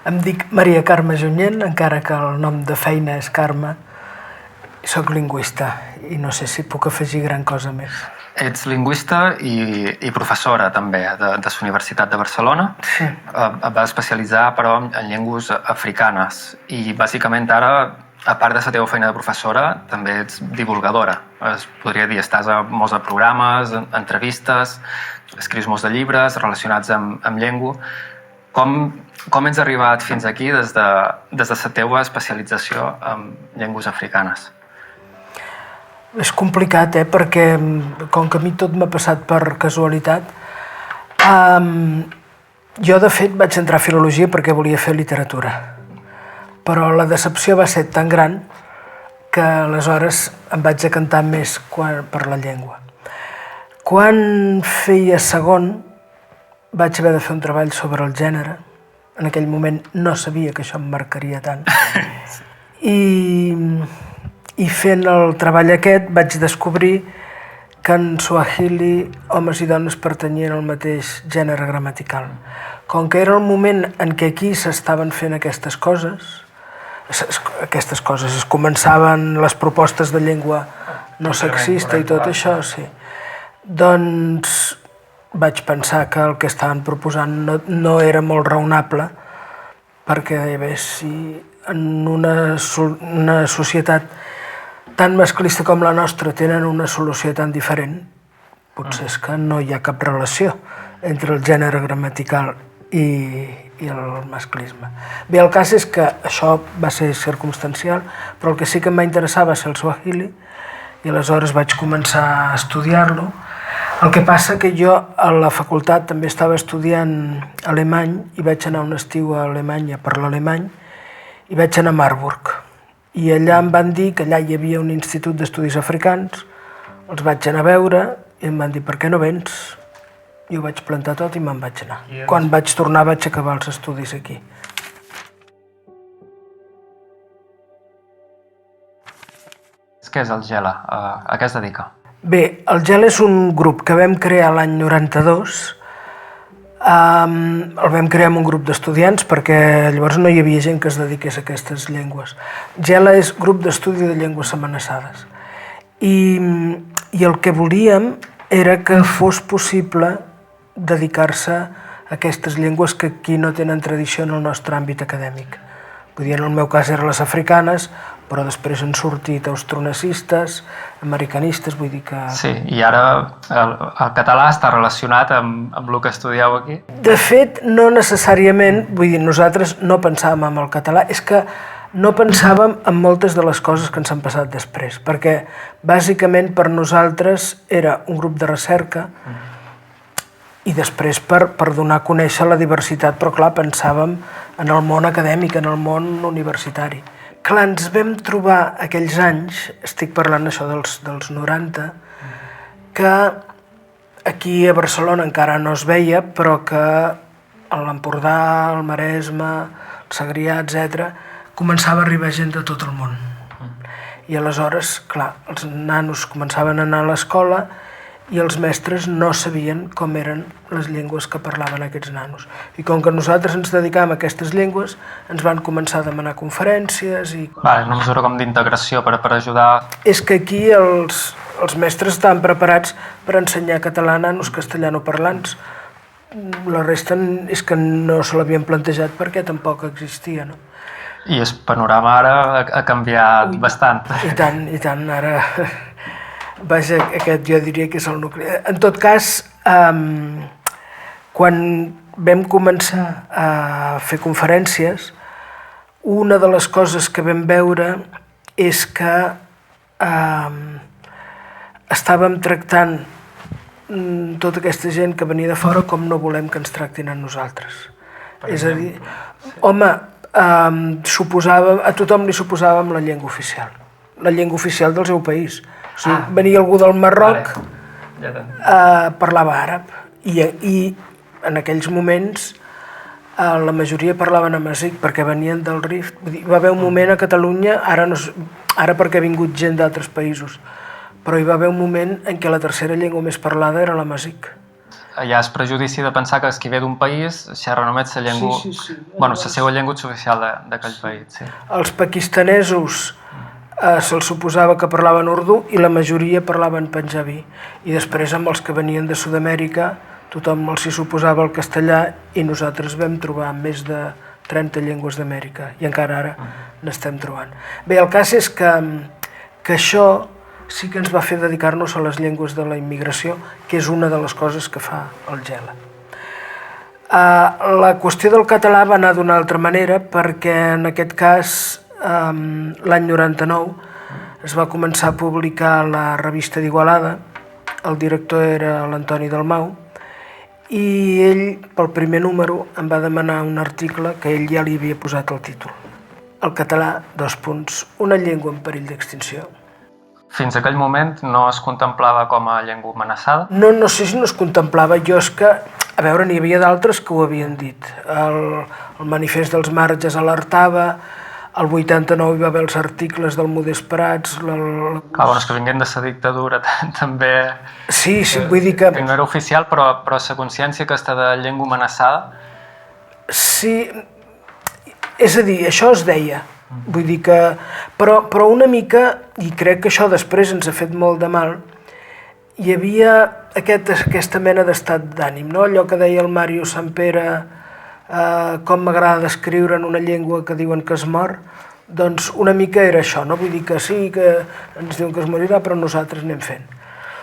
Em dic Maria Carme Junyent, encara que el nom de feina és Carme. Soc lingüista i no sé si puc afegir gran cosa més. Ets lingüista i professora també de la Universitat de Barcelona. Sí. Et vas especialitzar, però, en llengües africanes. I bàsicament ara, a part de la teva feina de professora, també ets divulgadora. Es podria dir, estàs a molts programes, entrevistes, escrius molts de llibres relacionats amb llengua. Com ets arribat fins aquí des de la teva especialització en llengües africanes? És complicat, perquè com que a mi tot m'ha passat per casualitat, jo de fet vaig entrar a filologia perquè volia fer literatura, però la decepció va ser tan gran que aleshores em vaig decantar més per la llengua. Quan feia segon vaig haver de fer un treball sobre el gènere. En aquell moment no sabia que això em marcaria tant. I fent el treball aquest vaig descobrir que en Swahili homes i dones pertanyien al mateix gènere gramatical. Com que era el moment en què aquí s'estaven fent aquestes coses, es començaven les propostes de llengua no sexista i tot això, sí. Doncs vaig pensar que el que estaven proposant no era molt raonable, perquè si en una societat tan masclista com la nostra tenen una solució tan diferent, potser és que no hi ha cap relació entre el gènere gramatical i el masclisme. Bé, el cas és que això va ser circumstancial, però el que sí que em va interessar va ser el Swahili, i aleshores vaig començar a estudiar-lo. El que passa que jo a la facultat també estava estudiant alemany i vaig anar un estiu a Alemanya per l'alemany i vaig anar a Marburg. I allà em van dir que allà hi havia un institut d'estudis africans, els vaig anar a veure i em van dir per què no vens? I ho vaig plantar tot i me'n vaig anar. Quan vaig tornar vaig acabar els estudis aquí. Què és el GELA? A què es dedica? Bé, el GELA és un grup que vam crear l'any 92. El vam crear amb un grup d'estudiants perquè llavors no hi havia gent que es dediqués a aquestes llengües. GELA és Grup d'Estudi de Llengües Amenaçades. I el que volíem era que fos possible dedicar-se a aquestes llengües que aquí no tenen tradició en el nostre àmbit acadèmic. Vull dir, en el meu cas eren les africanes, però després han sortit austronecistes, americanistes, vull dir que... Sí, i ara el català està relacionat amb el que estudieu aquí? De fet, no necessàriament, vull dir, nosaltres no pensàvem en el català, és que no pensàvem en moltes de les coses que ens han passat després, perquè bàsicament per nosaltres era un grup de recerca i després per donar a conèixer la diversitat, però clar, pensàvem en el món acadèmic, en el món universitari. Clar, ens vam trobar aquells anys, estic parlant això dels 90, que aquí a Barcelona encara no es veia, però que a l'Empordà, al Maresme, el Segrià, etc., començava a arribar gent de tot el món. I aleshores, clar, els nanos començaven a anar a l'escola i els mestres no sabien com eren les llengües que parlaven aquests nanos. I com que nosaltres ens dedicàvem a aquestes llengües, ens van començar a demanar conferències i... Una mesura com d'integració per ajudar... És que aquí els mestres estaven preparats per ensenyar català a nanos castellanoparlants. La resta és que no se l'havien plantejat perquè tampoc existia, no? I el panorama ara ha canviat bastant. I tant, ara... Vaja, aquest jo diria que és el nucli. En tot cas, quan vam començar a fer conferències, una de les coses que vam veure és que estàvem tractant tota aquesta gent que venia de fora com no volem que ens tractin a nosaltres. És a dir, home, a tothom li suposàvem la llengua oficial del seu país. O sigui, venia algú del Marroc, parlava àrab, i en aquells moments la majoria parlaven amazic perquè venien del Rif. Va haver un moment a Catalunya, ara perquè ha vingut gent d'altres països, però hi va haver un moment en què la tercera llengua més parlada era l'amazic. hi ha el prejudici de pensar que els qui ve d'un país xerra només la llengua... Bueno, la seva llengua és oficial d'aquell país, sí. Els pakistanesos se'ls suposava que parlaven urdú i la majoria parlaven panjabí. I després amb els que venien de Sud-amèrica tothom els hi suposava el castellà i nosaltres vam trobar més de 30 llengües d'Amèrica i encara ara n'estem trobant. Bé, el cas és que això sí que ens va fer dedicar-nos a les llengües de la immigració, que és una de les coses que fa el GELA. La qüestió del català va anar d'una altra manera perquè en aquest cas l'any 99 es va començar a publicar la revista d'Igualada, el director era l'Antoni Dalmau, i ell, pel primer número, em va demanar un article que ell ja li havia posat el títol. El català, : una llengua en perill d'extinció. Fins a aquell moment no es contemplava com a llengua amenaçada? No sé si no es contemplava, jo és que, a veure, n'hi havia d'altres que ho havien dit. El manifest dels marges alertava, el 89 hi va haver els articles del Modest Prats... Clar, bueno, és que vinguent de la dictadura també... Sí, vull dir que... Que no era oficial, però la consciència aquesta de llengua amenaçada... Sí, és a dir, això es deia. Vull dir que... Però una mica, i crec que això després ens ha fet molt de mal, hi havia aquesta mena d'estat d'ànim, no? Allò que deia el Mario Sampere, com m'agrada descriure en una llengua que diuen que es mor, doncs una mica era això, no? Vull dir que sí, que ens diuen que es morirà, però nosaltres anem fent.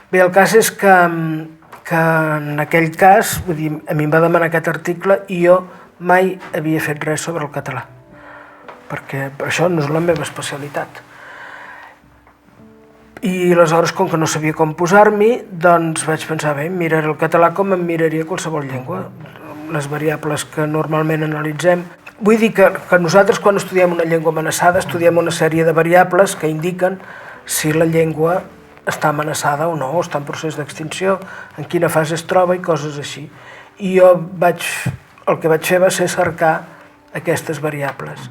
Bé, el cas és que en aquell cas, vull dir, a mi em va demanar aquest article i jo mai havia fet res sobre el català, perquè això no és la meva especialitat. I aleshores, com que no sabia com posar-m'hi, doncs vaig pensar, bé, miraré el català com em miraria qualsevol llengua, les variables que normalment analitzem. Vull dir que nosaltres, quan estudiem una llengua amenaçada, estudiem una sèrie de variables que indiquen si la llengua està amenaçada o no, o està en procés d'extinció, en quina fase es troba i coses així. I jo el que vaig fer va ser cercar aquestes variables.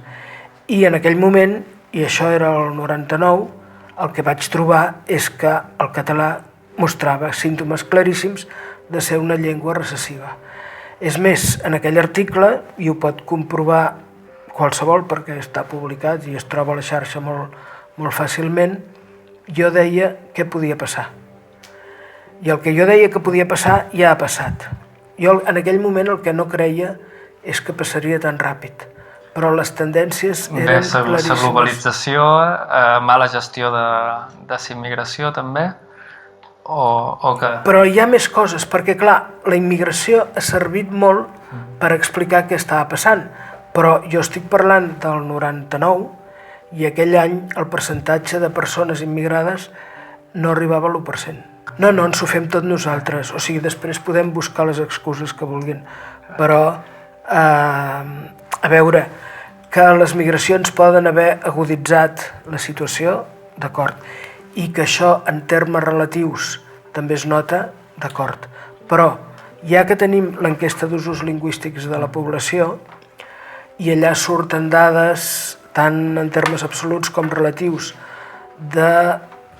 I en aquell moment, i això era el 99, el que vaig trobar és que el català mostrava símptomes claríssims de ser una llengua recessiva. És més, en aquell article, i ho pot comprovar qualsevol perquè està publicat i es troba a la xarxa molt fàcilment, jo deia què podia passar. I el que jo deia que podia passar ja ha passat. Jo en aquell moment el que no creia és que passaria tan ràpid, però les tendències eren claríssimes. La globalització, mala gestió de la immigració també? O que... Però hi ha més coses, perquè clar, la immigració ha servit molt per explicar què estava passant, però jo estic parlant del 99 i aquell any el percentatge de persones immigrades no arribava a l'1%. No, ens ho fem tot nosaltres, o sigui, després podem buscar les excuses que vulguin, però a veure, que les migracions poden haver aguditzat la situació, d'acord, i que això en termes relatius també es nota, d'acord. Però ja que tenim l'enquesta d'usos lingüístics de la població i allà surten dades tant en termes absoluts com relatius de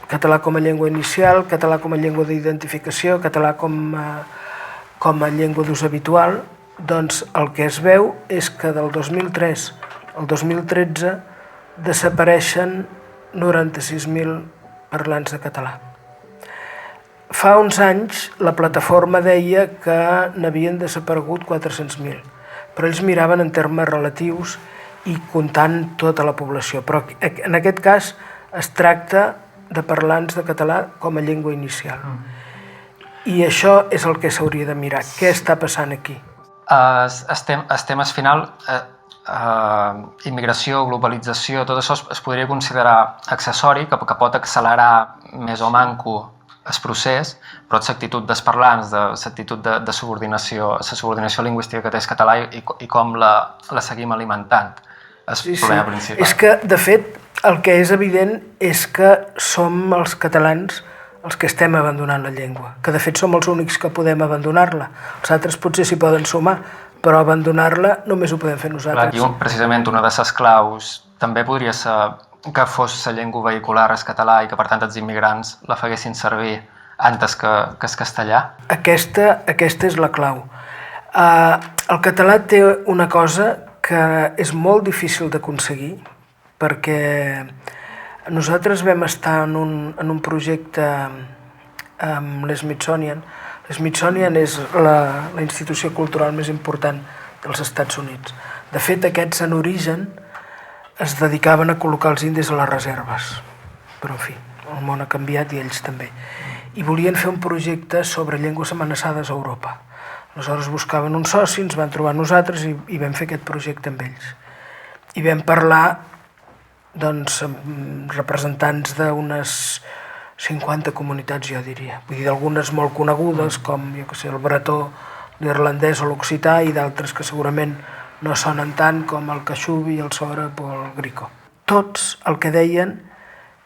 català com a llengua inicial, català com a llengua d'identificació, català com a llengua d'ús habitual, doncs el que es veu és que del 2003 al 2013 desapareixen 96.000 parlants de català. Fa uns anys la plataforma deia que n'havien desaparegut 400.000, però ells miraven en termes relatius i comptant tota la població. Però en aquest cas es tracta de parlants de català com a llengua inicial. I això és el que s'hauria de mirar. Què està passant aquí? Els temes final, immigració, globalització, tot això es podria considerar accessori, que pot accelerar més o manco el procés, però l'actitud dels parlants, l'actitud de subordinació, la subordinació lingüística que té el català i com la seguim alimentant, és el problema principal. És que, de fet, el que és evident és que som els catalans els que estem abandonant la llengua, que de fet som els únics que podem abandonar-la. Els altres potser s'hi poden sumar, però abandonar-la només ho podem fer nosaltres. Clar, precisament una de les claus també podria ser que fos la llengua vehicular el català i que per tant els immigrants la feguessin servir antes que és castellà? Aquesta és la clau. El català té una cosa que és molt difícil d'aconseguir, perquè nosaltres vam estar en un projecte amb l'Smithsonian. L'Smithsonian és la institució cultural més important dels Estats Units. De fet, aquests en origen es dedicaven a col·locar els indis a les reserves. Però, en fi, el món ha canviat i ells també. I volien fer un projecte sobre llengües amenaçades a Europa. Aleshores buscaven un soci, ens van trobar nosaltres i vam fer aquest projecte amb ells. I vam parlar doncs, amb representants d'unes 50 comunitats, jo diria. Vull dir, d'algunes molt conegudes, com jo que sé, el bretó, l'irlandès o l'occità, i d'altres que segurament no sonen tant, com el caxubi, el sòrab o el grico. Tots el que deien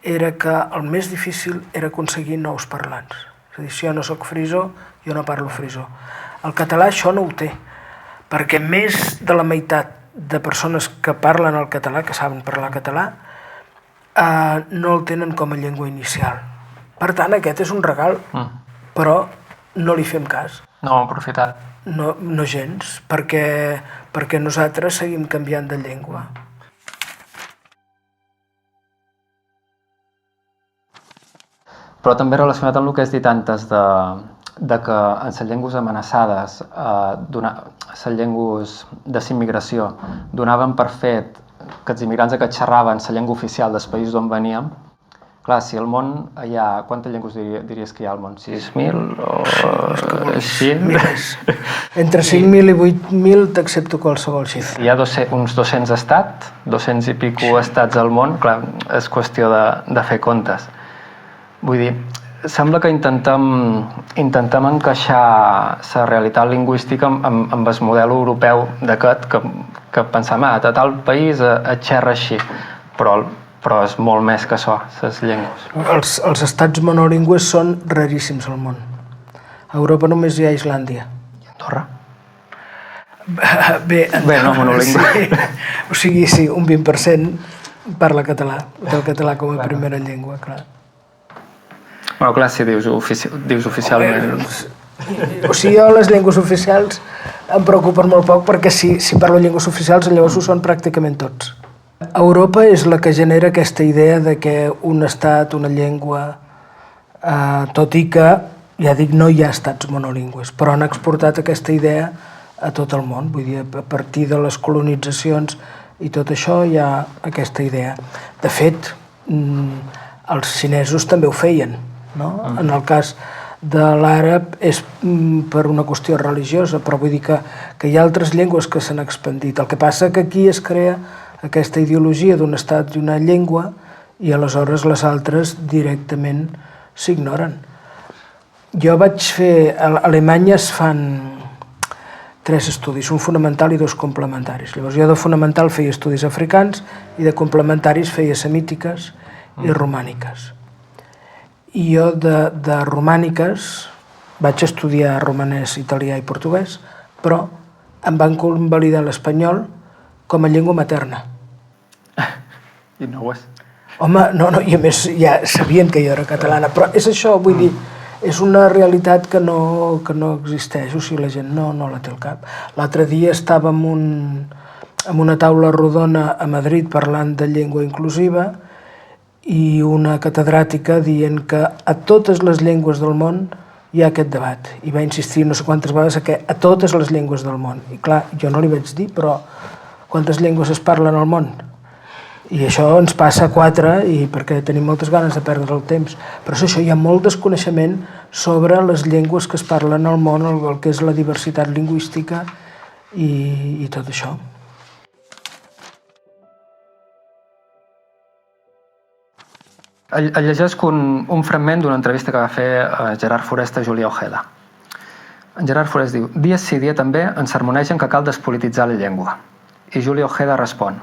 era que el més difícil era aconseguir nous parlants. És a dir, si jo no soc frisó, jo no parlo frisó. El català això no ho té, perquè més de la meitat de persones que parlen el català, que saben parlar català, no el tenen com a llengua inicial. Per tant, aquest és un regal, però no li fem cas. No ho hem aprofitat. No gens, perquè nosaltres seguim canviant de llengua. Però també relacionat amb el que has dit antes de que en les llengües amenaçades, les llengües de immigració, donaven per fet que els immigrants que xerraven la llengua oficial dels països d'on veníem. Clar, si al món hi ha... Quantes llengües diries que hi ha al món? 6.000 o així? Entre 5.000 i 8.000 t'accepto qualsevol xifra. Hi ha uns 200 estats, 200 i pico estats al món. Clar, és qüestió de fer comptes. Vull dir, sembla que intentem encaixar la realitat lingüística amb el model europeu d'aquest, que pensem, a tal país es xerra així, però és molt més que això, les llengües. Els estats monolingües són raríssims al món. A Europa només hi ha Islàndia. I Andorra? Bé, no monolingüe. Sí. O sigui, sí, un 20% parla català, el català com a primera llengua, clar. Bueno, clar, si dius oficialment... O sigui, jo les llengües oficials em preocupen molt poc, perquè si parlo llengües oficials llavors ho són pràcticament tots. Europa és la que genera aquesta idea de que un estat, una llengua, tot i que, ja dic, no hi ha estats monolingües, però han exportat aquesta idea a tot el món. Vull dir, a partir de les colonitzacions i tot això hi ha aquesta idea. De fet, els xinesos també ho feien, no? En el cas de l'àrab és per una qüestió religiosa, però vull dir que hi ha altres llengües que s'han expandit. El que passa que aquí es crea aquesta ideologia d'un estat i una llengua i aleshores les altres directament s'ignoren. Jo vaig fer... A Alemanya es fan 3 estudis, un fonamental i 2 complementaris. Llavors jo de fonamental feia estudis africans i de complementaris feia semítiques i romàniques. I jo de romàniques vaig estudiar romanès, italià i portuguès, però em van convalidar l'espanyol com a llengua materna. I no ho és. Home, no, i a més ja sabien que jo era catalana, però és això, vull dir, és una realitat que no existeix, o sigui, la gent no la té al cap. L'altre dia estàvem en una taula rodona a Madrid parlant de llengua inclusiva i una catedràtica dient que a totes les llengües del món hi ha aquest debat. I va insistir no sé quantes vegades que a totes les llengües del món. I clar, jo no li vaig dir, però quantes llengües es parlen al món? I això ens passa a 4, i perquè tenim moltes ganes de perdre el temps. Però és això, hi ha molt desconeixement sobre les llengües que es parlen al món, el que és la diversitat lingüística i tot això. Llegesc un fragment d'una entrevista que va fer Gerard Forest a Júlia Ojeda. En Gerard Forest diu: dia sí, dia també ens sermonegen que cal despolititzar la llengua. I Júlia Ojeda respon: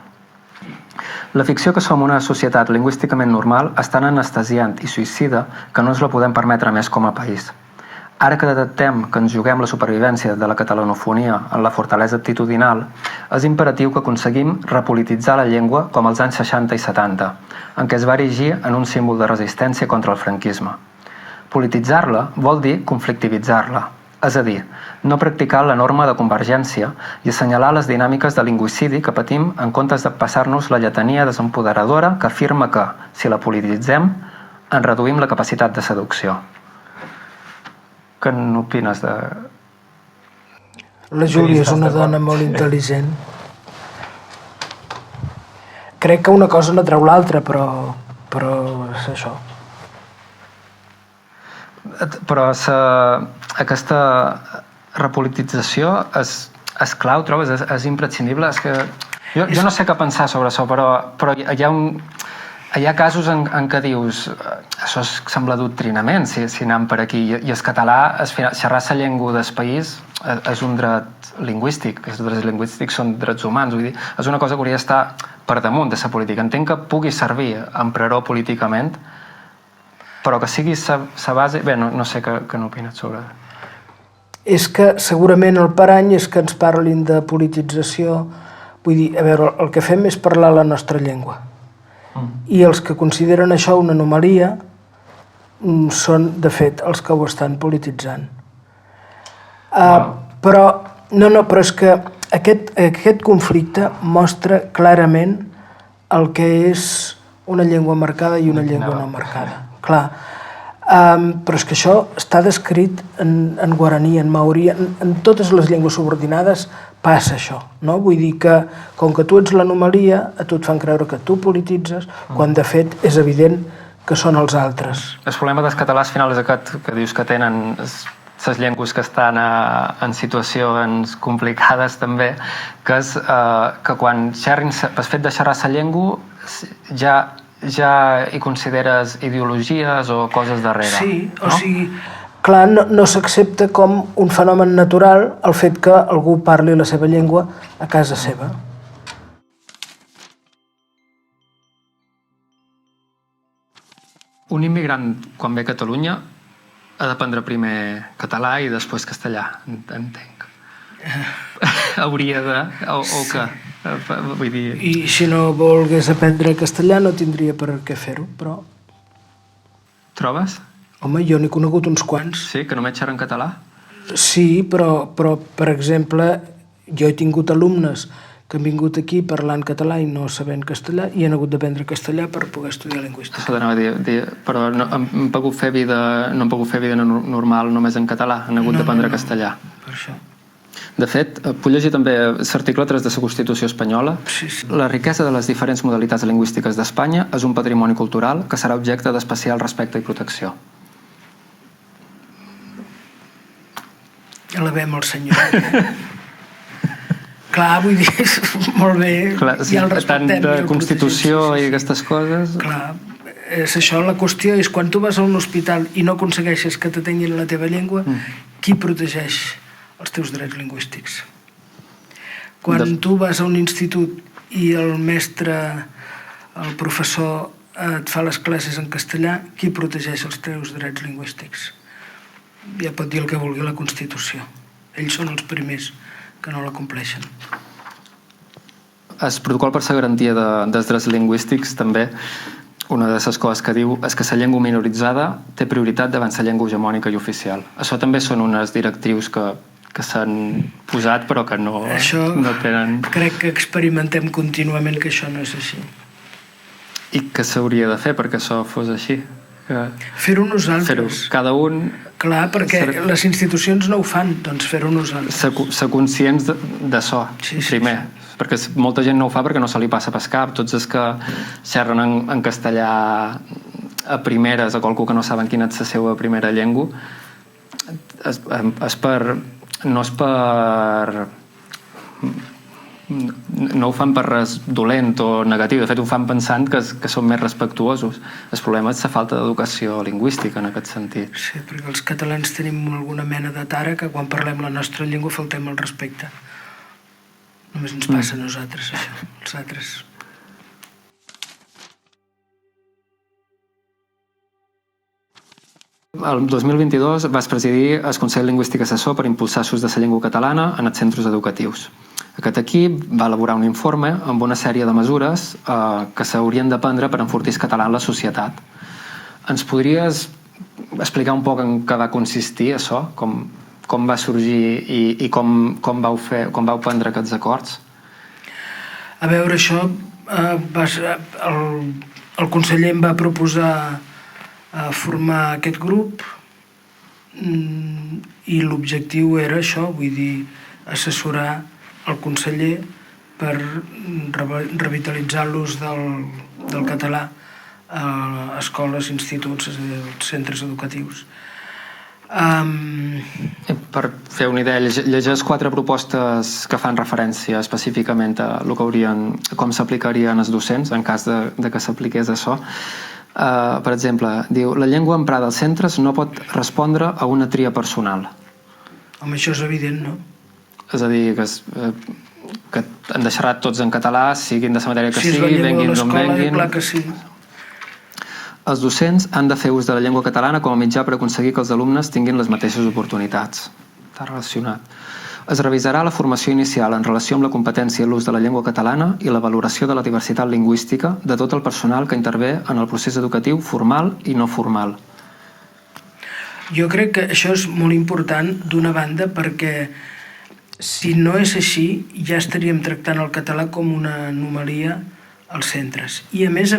la ficció que som una societat lingüísticament normal és tan anestesiant i suïcida que no ens la podem permetre més com a país. Ara que detectem que ens juguem la supervivència de la catalanofonia en la fortalesa actitudinal, és imperatiu que aconseguim repolititzar la llengua com als anys 60 i 70, en què es va erigir en un símbol de resistència contra el franquisme. Polititzar-la vol dir conflictivitzar-la, és a dir, no practicar la norma de convergència i assenyalar les dinàmiques de lingüicidi que patim en comptes de passar-nos la lletania desempoderadora que afirma que, si la polititzem, en reduïm la capacitat de seducció. Què n'opines de... La Júlia és una dona molt intel·ligent. Crec que una cosa no treu l'altra, però és això. Però aquesta repolitització és clau, trobes? És imprescindible? És que jo no sé què pensar sobre això, però hi ha casos en què dius això sembla adoctrinament, si anem per aquí, i el català, xerrar la llengua del país és un dret lingüístic, els drets lingüístics són drets humans, vull dir, és una cosa que hauria d'estar per damunt de la política. Entenc que pugui servir, emprar-ho políticament, però que sigui la base... Bé, no sé què n'opines sobre... És que segurament el parany és que ens parlin de politització. Vull dir, a veure, el que fem és parlar la nostra llengua. I els que consideren això una anomalia són, de fet, els que ho estan polititzant. Però és que aquest conflicte mostra clarament el que és una llengua marcada i una llengua no marcada. Clar. Però és que això està descrit en guaraní, en maorí, en totes les llengües subordinades passa això, no? Vull dir que, com que tu ets l'anomalia, a tu et fan creure que tu polititzes, quan de fet és evident que són els altres. El problema del català al final és aquest, que dius que tenen les llengües que estan en situacions complicades també, que és que quan xerrin, pel fet de xerrar la llengua, ja hi consideres ideologies o coses darrere. Sí, o sigui, clar, no s'accepta com un fenomen natural el fet que algú parli la seva llengua a casa seva. Un immigrant, quan ve a Catalunya, ha d'aprendre primer català i després castellà, entenc. Hauria de... o què? Vull dir... I si no volgués aprendre castellà no tindria per què fer-ho, però... Trobes? Home, jo n'he conegut uns quants. Sí, que només xerren català? Sí, però per exemple, jo he tingut alumnes que han vingut aquí parlant català i no sabent castellà i han hagut d'aprendre castellà per poder estudiar lingüística. Això d'anava a dir, però no han pogut fer vida normal només en català, han hagut d'aprendre castellà. Per això. De fet, puc llegir també l'article 3 de la Constitució espanyola. Sí. La riquesa de les diferents modalitats lingüístiques d'Espanya és un patrimoni cultural que serà objecte d'especial respecte i protecció. Elevem el senyor. Clar, vull dir, molt bé, clar, sí, ja el respectem. Tant de Constitució i aquestes coses... Clar, és això, la qüestió és quan tu vas a un hospital i no aconsegueixes que t'atenguin la teva llengua, qui protegeix els teus drets lingüístics? Quan tu vas a un institut i el mestre, el professor, et fa les classes en castellà, qui protegeix els teus drets lingüístics? Ja pot dir el que vulgui la Constitució. Ells són els primers que no la compleixen. El protocol per la garantia dels drets lingüístics també, una de les coses que diu és que la llengua minoritzada té prioritat davant la llengua hegemònica i oficial. Això també són unes directrius que s'han posat però que no tenen... Crec que experimentem contínuament que això no és així. I què s'hauria de fer perquè això fos així? Fer-ho nosaltres. Fer-ho cada un... Clar, perquè les institucions no ho fan, doncs fer-ho nosaltres. Ser conscients d'això, primer. Perquè molta gent no ho fa perquè no se li passa pel cap. Tots els que xerren en castellà a primeres, a qualcú que no saben quina és la seva primera llengua, no ho fan per res dolent o negatiu, de fet ho fan pensant que són més respectuosos. El problema és la falta d'educació lingüística en aquest sentit. Sí, perquè els catalans tenim alguna mena de tara que quan parlem la nostra llengua faltem el respecte. Només ens passa a nosaltres, això. Els altres... El 2022 vas presidir el Consell Lingüístic Assessor per impulsar l'ús de la llengua catalana en els centres educatius. Aquest equip va elaborar un informe amb una sèrie de mesures que s'haurien de prendre per enfortir el català en la societat. Ens podries explicar un poc en què va consistir això, com va sorgir i com vau prendre aquests acords? A veure, això, el conseller em va proposar formar aquest grup i l'objectiu era això, vull dir, assessorar el conseller per revitalitzar l'ús del català a escoles, instituts, centres educatius. Per fer una idea, llegeix 4 propostes que fan referència específicament a com s'aplicarien els docents en cas de que s'apliqués això. Per exemple, diu: la llengua emprada als centres no pot respondre a una tria personal. Home, això és evident, no? És a dir, que han deixat tots en català, siguin de la matèria que sigui, venguin d'on venguin. Clar que sí. Els docents han de fer ús de la llengua catalana com a mitjà per aconseguir que els alumnes tinguin les mateixes oportunitats. Està relacionat. Es revisarà la formació inicial en relació amb la competència i l'ús de la llengua catalana i la valoració de la diversitat lingüística de tot el personal que intervé en el procés educatiu formal i no formal. Jo crec que això és molt important, d'una banda, perquè si no és així, ja estaríem tractant el català com una anomalia als centres. I a més,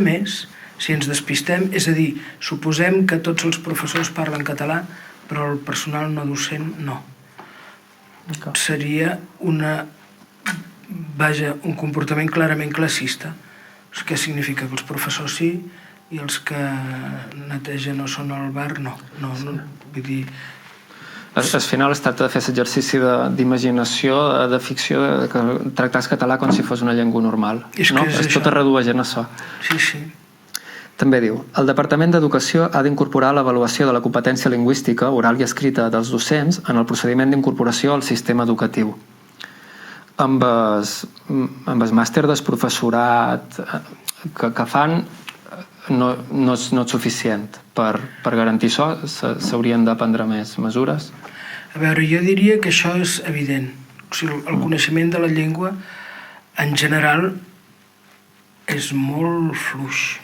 si ens despistem, és a dir, suposem que tots els professors parlen català, però el personal no docent no. Seria un comportament clarament classista. Què significa? Que els professors sí i els que netegen o són al bar no. Vull dir... Al final es tracta de fer l'exercici d'imaginació, de ficció, de tractar el català com si fos una llengua normal. Tot es redueix en això. Sí. També diu: el Departament d'Educació ha d'incorporar l'avaluació de la competència lingüística, oral i escrita dels docents en el procediment d'incorporació al sistema educatiu. Amb el màster del professorat que fan no és suficient. Per garantir això s'haurien de prendre més mesures? A veure, jo diria que això és evident. O sigui, el coneixement de la llengua en general és molt fluix.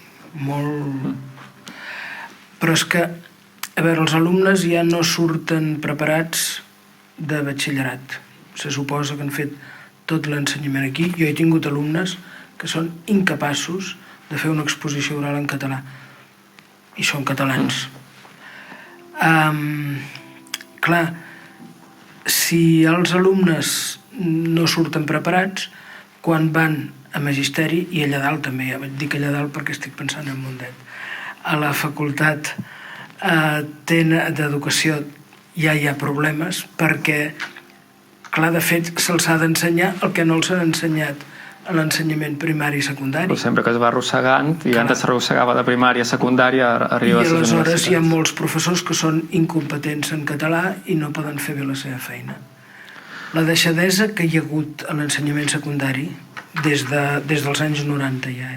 Però és que, a veure, els alumnes ja no surten preparats de batxillerat. Se suposa que han fet tot l'ensenyament aquí. Jo he tingut alumnes que són incapaços de fer una exposició oral en català i són catalans. Clar, si els alumnes no surten preparats, quan van a magisteri, i allà dalt també, ja dic allà dalt perquè estic pensant en Mundet, a la facultat d'educació ja hi ha problemes perquè, clar, de fet, se'ls ha d'ensenyar el que no els han ensenyat a l'ensenyament primari i secundari. Però sempre que es va arrossegant, i antes s'arrossegava de primària a secundària, arriba a les universitats. I aleshores hi ha molts professors que són incompetents en català i no poden fer bé la seva feina. La deixadesa que hi ha hagut a l'ensenyament secundari des dels anys 90 ja.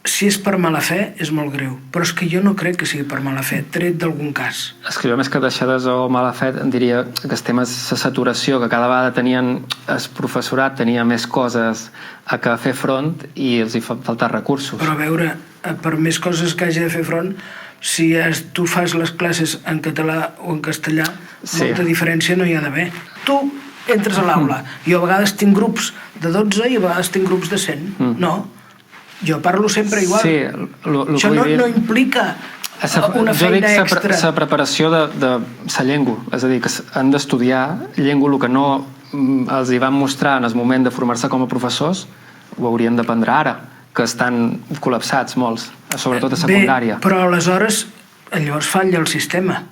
Si és per mala fe, és molt greu. Però és que jo no crec que sigui per mala fe, tret d'algun cas. És que jo, més que deixadesa o mala fe, diria que estem a la saturació, que cada vegada el professorat tenia més coses a què fer front i els hi faltar recursos. Però a veure, per més coses que hagi de fer front, si tu fas les classes en català o en castellà, molta diferència no hi ha d'haver. Tu entres a l'aula. Jo a vegades tinc grups de 12 i a vegades tinc grups de 100. No. Jo parlo sempre igual. Sí, això no implica una feina extra. Jo dic la preparació de la llengua. És a dir, que han d'estudiar llengua, el que no els hi van mostrar en el moment de formar-se com a professors, ho haurien d'aprendre ara, que estan col·lapsats molts, sobretot a secundària. Bé, però aleshores llavors falla el sistema.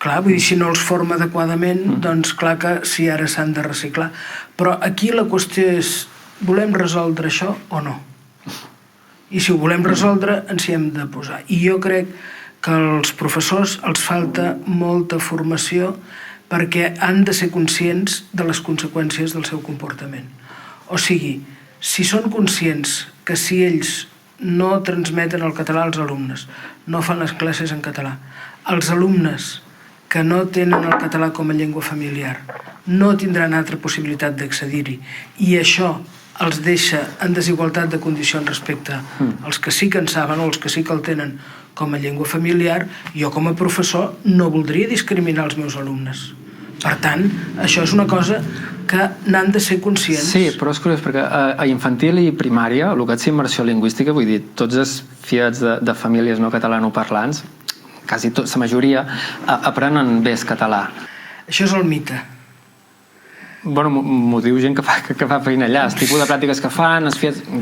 Clar, vull dir, si no els forma adequadament, doncs clar que sí, ara s'han de reciclar. Però aquí la qüestió és, volem resoldre això o no? I si ho volem resoldre, ens hi hem de posar. I jo crec que als professors els falta molta formació perquè han de ser conscients de les conseqüències del seu comportament. O sigui, si són conscients que si ells no transmeten el català als alumnes, no fan les classes en català, els alumnes que no tenen el català com a llengua familiar no tindran altra possibilitat d'accedir-hi i això els deixa en desigualtat de condicions respecte als que sí que en saben o els que sí que el tenen com a llengua familiar, jo com a professor no voldria discriminar els meus alumnes. Per tant, això és una cosa que n'han de ser conscients. Sí, però és curiós, perquè a infantil i primària, el que és immersió lingüística, vull dir, tots els fills de famílies no catalanoparlants, quasi la majoria, aprenen bé el català. Això és el mite. Bueno, m'ho diu gent que fa feina allà. El tipus de pràctiques que fan,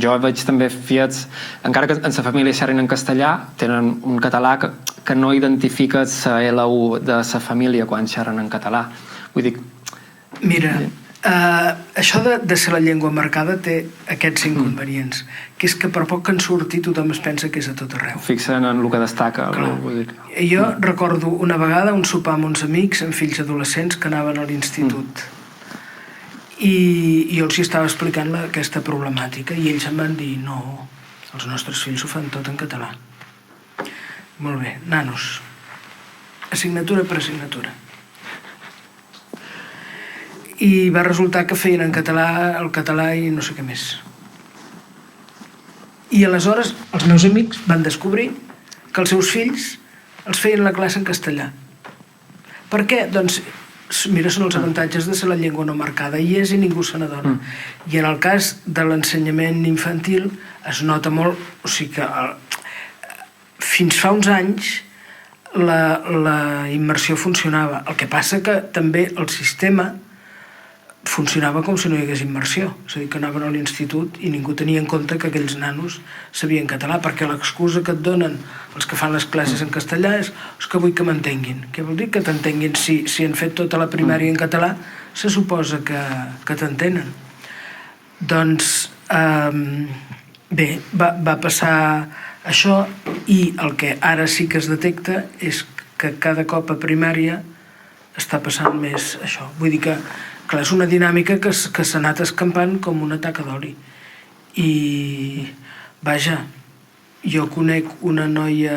jo veig també fills, encara que en la família xerrin en castellà, tenen un català que no identifica la L1 de la família quan xerren en català. Vull dir... Mira, això de ser la llengua marcada té aquests inconvenients, que és que per poc que en surti tothom es pensa que és a tot arreu. Fixen en el que destaca. Vull dir. Jo recordo una vegada un sopar amb uns amics amb fills adolescents que anaven a l'institut. I jo els estava explicant aquesta problemàtica i ells em van dir no, els nostres fills ho fan tot en català. Molt bé, nanos, assignatura per assignatura. I va resultar que feien en català el català i no sé què més. I aleshores els meus amics van descobrir que els seus fills els feien la classe en castellà. Per què? Doncs mira, són els avantatges de ser la llengua no marcada, i és i ningú se n'adona. I en el cas de l'ensenyament infantil es nota molt, o sigui que fins fa uns anys la immersió funcionava. El que passa que també el sistema funcionava com si no hi hagués immersió, és a dir, que anaven a l'institut i ningú tenia en compte que aquells nanos sabien català, perquè l'excusa que et donen els que fan les classes en castellà és que vull que m'entenguin. Què vol dir que t'entenguin? Si han fet tota la primària en català, se suposa que t'entenen. Doncs bé, va passar això, i el que ara sí que es detecta és que cada cop a primària està passant més això. Vull dir que clar, és una dinàmica que s'ha anat escampant com una taca d'oli. I, vaja, jo conec una noia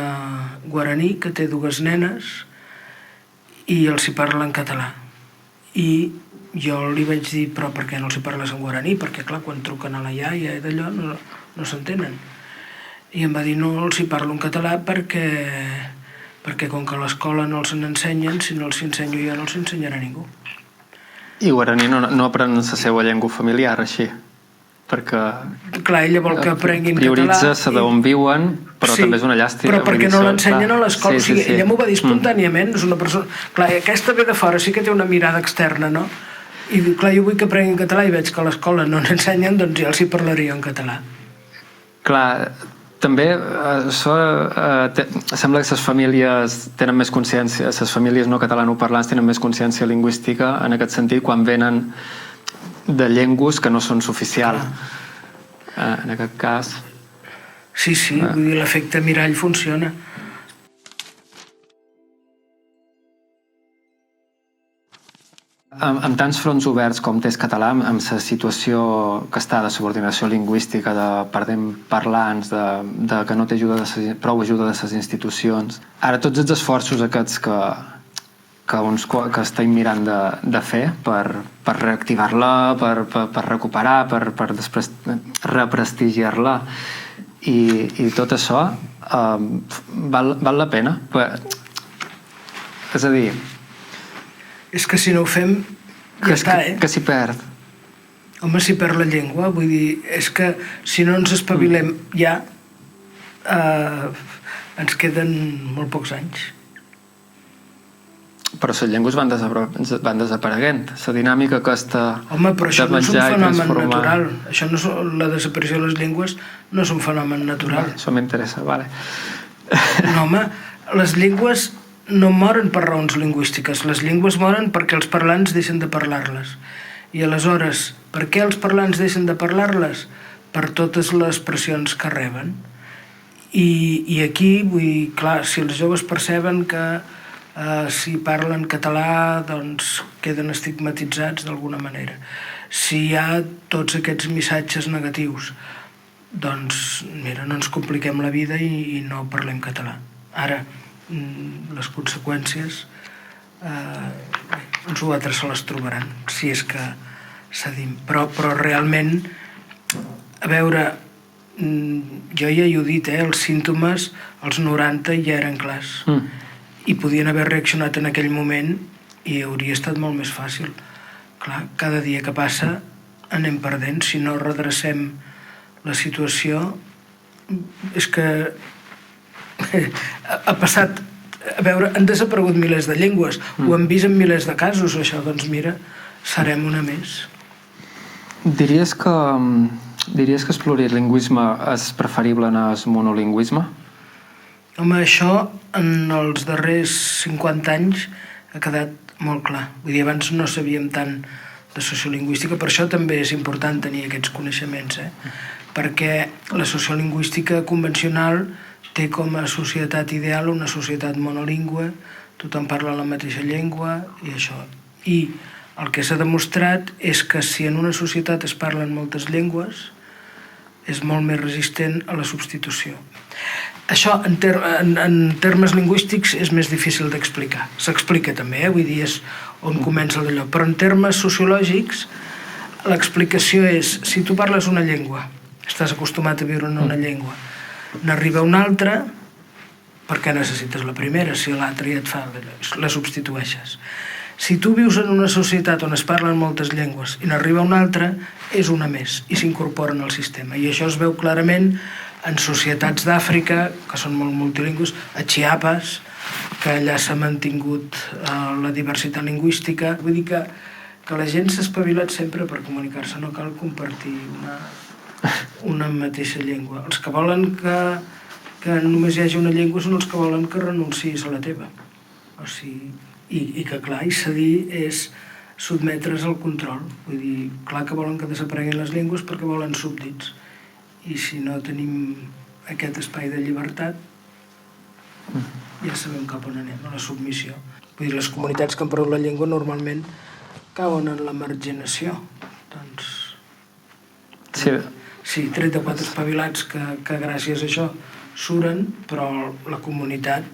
guaraní que té 2 nenes i els hi parla en català. I jo li vaig dir, però per què no els hi parles en guaraní? Perquè, clar, quan truquen a la iaia i d'allò no s'entenen. I em va dir, no, els hi parlo en català perquè com que a l'escola no els n'ensenyen, si no els ensenyo jo no els ensenyarà ningú. I guaraní no aprenen la seva llengua familiar, així, perquè... Clar, ella vol que aprenguin prioritza la d'on viuen, però sí, també és una llàstima. Però perquè no l'ensenyen a l'escola. Sí, ella m'ho va dir espontàniament, és una persona... Clar, aquesta ve de fora, sí que té una mirada externa, no? I diu, clar, jo vull que aprenguin català i veig que a l'escola no n'ensenyen, doncs ja els hi parlaria en català. Clar, també sembla que les famílies tenen més consciència, les famílies no catalanoparlants tenen més consciència lingüística en aquest sentit quan venen de llengües que no són oficials. En aquest cas... Sí, vull dir, l'efecte mirall funciona. Amb tants fronts oberts com té el català, amb la situació que està de subordinació lingüística, de perdent parlants, de que no té prou ajuda de les institucions, ara tots els esforços aquests que estem mirant de fer per reactivar-la, per recuperar, per després represtigiar-la, i tot això val la pena. És a dir... És que si no ho fem, ja està, que s'hi perd. Home, s'hi perd la llengua, vull dir, és que si no ens espavilem ja, ens queden molt pocs anys. Però les llengües van desapareguent. La dinàmica aquesta... Home, però això no és un fenomen natural. La desaparició de les llengües no és un fenomen natural. Això m'interessa, vale. No, home, les llengües no moren per raons lingüístiques. Les llengües moren perquè els parlants deixen de parlar-les. I aleshores, per què els parlants deixen de parlar-les? Per totes les pressions que reben. I aquí, vull dir, clar, si els joves perceben que si parlen català, doncs queden estigmatitzats d'alguna manera. Si hi ha tots aquests missatges negatius, doncs, mira, no ens compliquem la vida i no parlem català. Ara, les conseqüències uns o altres se les trobaran, si és que cedim. Però realment, a veure, jo ja ho he dit, els símptomes als 90 ja eren clars. I podien haver reaccionat en aquell moment i hauria estat molt més fàcil. Clar, cada dia que passa anem perdent. Si no redrecem la situació, és que ha passat... A veure, han desaparegut milers de llengües, ho hem vist en milers de casos, això, doncs mira, serem una més. Diries que el plurilingüisme és preferible al monolingüisme? Home, això en els darrers 50 anys ha quedat molt clar. Vull dir, abans no sabíem tant de sociolingüística, per això també és important tenir aquests coneixements, perquè la sociolingüística convencional té com a societat ideal una societat monolingüe, tothom parla la mateixa llengua i això. I el que s'ha demostrat és que si en una societat es parlen moltes llengües, és molt més resistent a la substitució. Això, en termes lingüístics, és més difícil d'explicar. S'explica també, vull dir, és on comença d'allò. Però en termes sociològics, l'explicació és, si tu parles una llengua, estàs acostumat a viure en una llengua, n'arriba una altra, per què necessites la primera? Si l'altra ja et fa, la substitueixes. Si tu vius en una societat on es parlen moltes llengües i n'arriba una altra, és una més i s'incorporen al sistema. I això es veu clarament en societats d'Àfrica, que són molt multilingües, a Chiapas, que allà s'ha mantingut la diversitat lingüística. Vull dir que la gent s'ha espavilat sempre per comunicar-se, no cal compartir una mateixa llengua. Els que volen que només hi hagi una llengua són els que volen que renunciïs a la teva. O sigui, i que clar, i cedir és sotmetre's al control. Vull dir, clar que volen que desapareguin les llengües perquè volen súbdits. I si no tenim aquest espai de llibertat, ja sabem cap on anem, a la submissió. Vull dir, les comunitats que han perdut la llengua normalment cauen en la marginació. Doncs... Sí, 3 o 4 espavilats que gràcies a això suren, però la comunitat